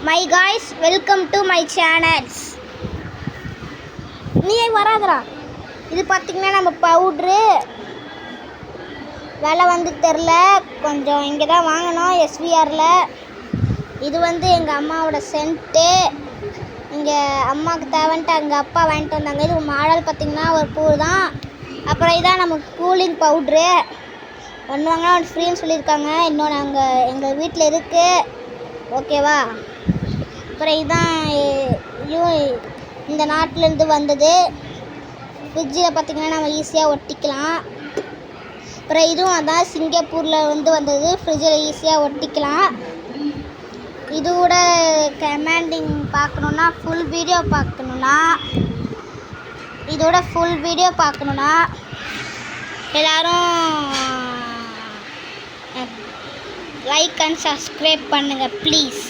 My guys, welcome to my channels. நீ வராதரா. இது பார்த்திங்கன்னா நம்ம பவுட்ரு விலை வந்து தெரில, கொஞ்சம் இங்கே தான் வாங்கினோம் எஸ்விஆரில். இது வந்து எங்கள் அம்மாவோட சென்ட்டு. இங்கே அம்மாவுக்கு தேவைன்ட்டு எங்கள் அப்பா வாங்கிட்டு வந்தாங்க. இது மாடல் பார்த்திங்கன்னா ஒரு பூ தான். அப்புறம் இதான் நமக்கு கூலிங் பவுட்ரு. ஒன்று வாங்கினா ஒன்று ஃப்ரீன்னு சொல்லியிருக்காங்க. இன்னொன்று எங்கள் வீட்டில் இருக்குது, ஓகேவா. அப்புறம் இதுதான் இந்த நாட்டிலேருந்து வந்தது. ஃப்ரிட்ஜில் பார்த்திங்கன்னா நம்ம ஈஸியாக ஒட்டிக்கலாம். அப்புறம் இதுவும் அதான் சிங்கப்பூரில் வந்தது. ஃப்ரிட்ஜில் ஈஸியாக ஒட்டிக்கலாம். இது கூட கமாண்டிங் பார்க்கணுன்னா, ஃபுல் வீடியோ பார்க்கணுன்னா எல்லோரும் லைக் அண்ட் சப்ஸ்கிரைப் பண்ணுங்கள் ப்ளீஸ்.